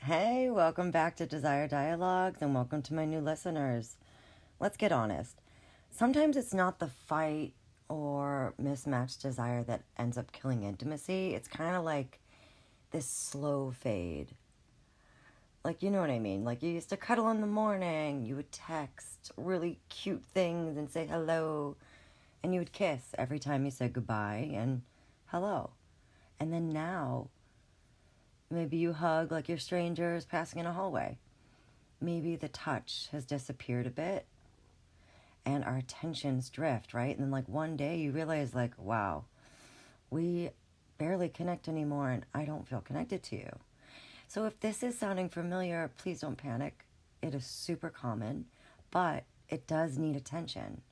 Hey, welcome back to Desire Dialogues and welcome to my new listeners. Let's get honest. Sometimes it's not the fight or mismatched desire that ends up killing intimacy. It's kind of like this slow fade. Like, you know what I mean? Like, you used to cuddle in the morning, you would text really cute things and say hello, and you would kiss every time you said goodbye and hello. And then now, maybe you hug like you're strangers passing in a hallway. Maybe the touch has disappeared a bit and our attentions drift, right? And then, like, one day you realize, like, wow, we barely connect anymore and I don't feel connected to you. So if this is sounding familiar, please don't panic. It is super common, but it does need attention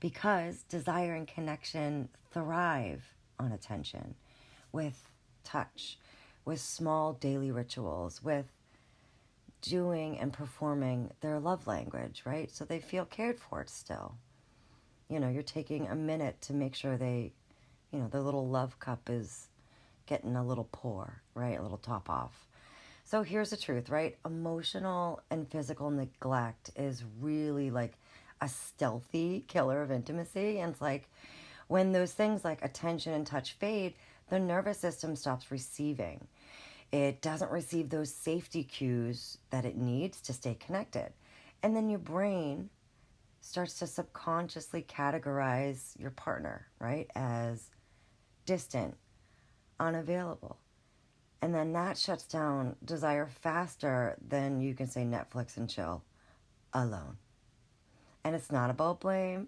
because desire and connection thrive on attention with touch, with small daily rituals, with doing and performing their love language, right? So they feel cared for still. You're taking a minute to make sure their little love cup is getting a little pour, right? A little top off. So here's the truth, right? Emotional and physical neglect is really like a stealthy killer of intimacy. And it's like when those things like attention and touch fade, the nervous system stops receiving. It doesn't receive those safety cues that it needs to stay connected. And then your brain starts to subconsciously categorize your partner, right, as distant, unavailable. And then that shuts down desire faster than you can say Netflix and chill alone. And it's not about blame.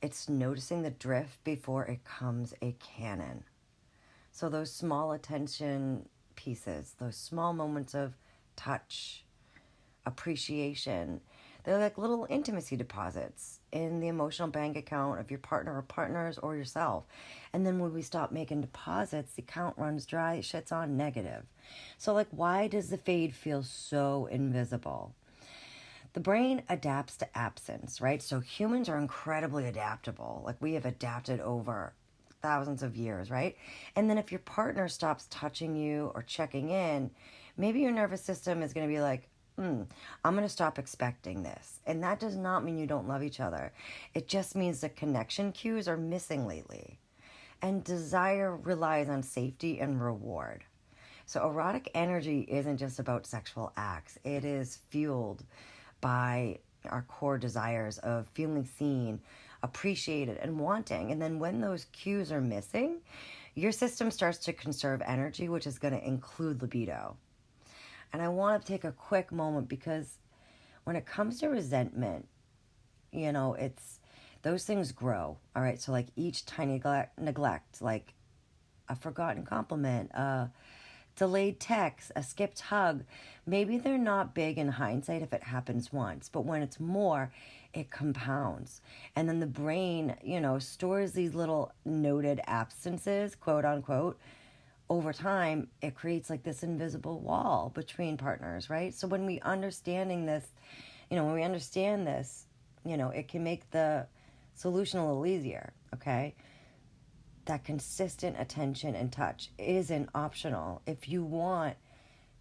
It's noticing the drift before it comes a cannon. So those small attention pieces, those small moments of touch, appreciation, they're like little intimacy deposits in the emotional bank account of your partner or partners or yourself. And then when we stop making deposits, the account runs dry, it shits on negative. So, like, why does the fade feel so invisible? The brain adapts to absence, right? So humans are incredibly adaptable. Like, we have adapted over thousands of years, right? And then if your partner stops touching you or checking in, maybe your nervous system is going to be like, I'm going to stop expecting this. And that does not mean you don't love each other. It just means the connection cues are missing lately. And desire relies on safety and reward. So erotic energy isn't just about sexual acts. It is fueled by our core desires of feeling seen, appreciated, and wanting. And then when those cues are missing, your system starts to conserve energy, which is going to include libido. And I want to take a quick moment because when it comes to resentment, it's those things grow. All right. So like each tiny neglect, like a forgotten compliment, a delayed text, a skipped hug, maybe they're not big in hindsight if it happens once, but when it's more, it compounds. And then the brain, stores these little noted absences, quote unquote. Over time, it creates like this invisible wall between partners, right? So when we understand this, it can make the solution a little easier, okay? That consistent attention and touch isn't optional if you want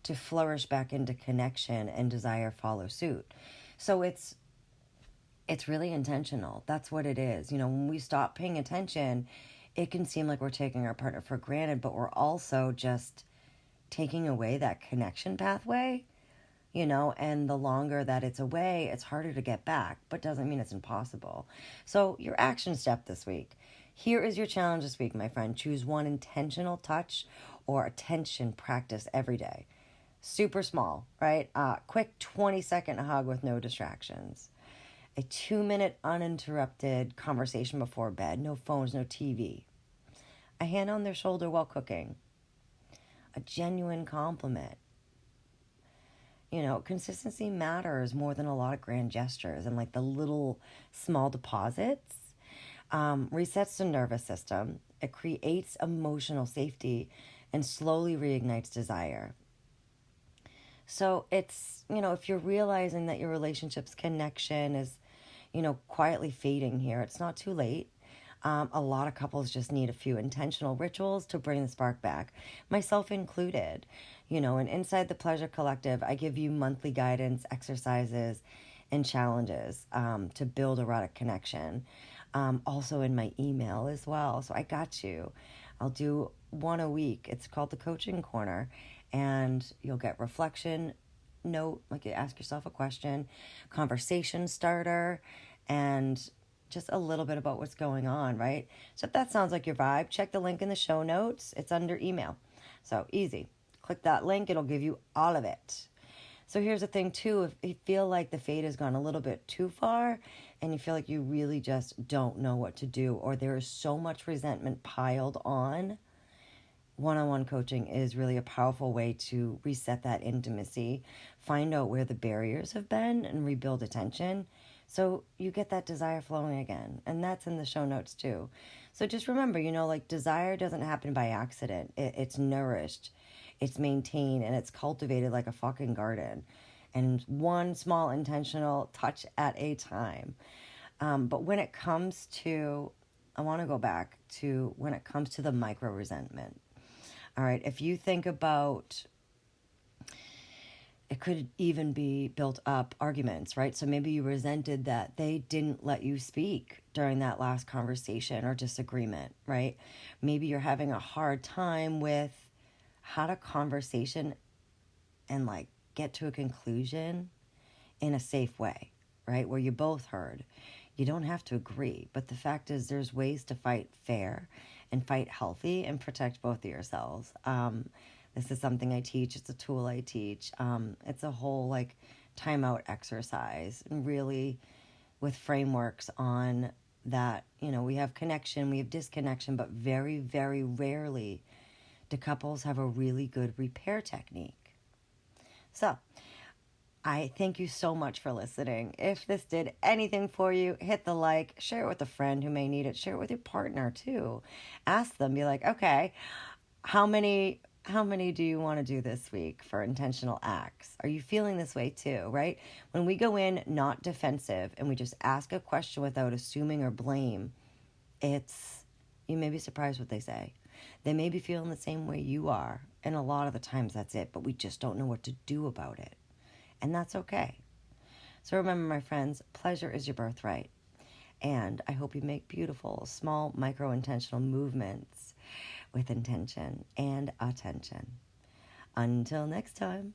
to flourish back into connection and desire follow suit. So it's really intentional. That's what it is. When we stop paying attention, it can seem like we're taking our partner for granted, but we're also just taking away that connection pathway, and the longer that it's away, it's harder to get back, but doesn't mean it's impossible. So your action step this week. Here is your challenge this week, my friend. Choose one intentional touch or attention practice every day. Super small, right? Quick 20-second hug with no distractions. A 2-minute uninterrupted conversation before bed. No phones, no TV. A hand on their shoulder while cooking. A genuine compliment. Consistency matters more than a lot of grand gestures, and like the little small deposits resets the nervous system. It creates emotional safety and slowly reignites desire. So it's, if you're realizing that your relationship's connection is, quietly fading here, it's not too late. A lot of couples just need a few intentional rituals to bring the spark back, myself included. And inside the Pleasure Collective, I give you monthly guidance, exercises, and challenges to build erotic connection. Also in my email as well. So I got you. I'll do one a week. It's called the Coaching Corner. And you'll get reflection note, like you ask yourself a question, conversation starter, and just a little bit about what's going on, right? So if that sounds like your vibe, check the link in the show notes. It's under email. So easy. Click that link. It'll give you all of it. So here's the thing, too. If you feel like the fade has gone a little bit too far and you feel like you really just don't know what to do, or there is so much resentment piled on, one-on-one coaching is really a powerful way to reset that intimacy, find out where the barriers have been, and rebuild attention so you get that desire flowing again. And that's in the show notes, too. So just remember, desire doesn't happen by accident. It's nourished, it's maintained, and it's cultivated like a fucking garden. And one small intentional touch at a time. But when it comes to, I want to go back to when it comes to the micro resentment. All right, if you think about, it could even be built up arguments, right? So maybe you resented that they didn't let you speak during that last conversation or disagreement, right? Maybe you're having a hard time with how to conversation and get to a conclusion in a safe way, right? Where you both heard. You don't have to agree, but the fact is there's ways to fight fair and fight healthy and protect both of yourselves. This is something I teach. It's a tool I teach. It's a whole timeout exercise, and really with frameworks on that. We have connection, we have disconnection, but very, very rarely do couples have a really good repair technique. So I thank you so much for listening. If this did anything for you, hit the like, share it with a friend who may need it, share it with your partner too. Ask them, be like, okay, how many do you want to do this week for intentional acts? Are you feeling this way too, right? When we go in not defensive and we just ask a question without assuming or blame, you may be surprised what they say. They may be feeling the same way you are, and a lot of the times that's it, but we just don't know what to do about it. And that's okay. So remember, my friends, pleasure is your birthright. And I hope you make beautiful, small, micro-intentional movements with intention and attention. Until next time.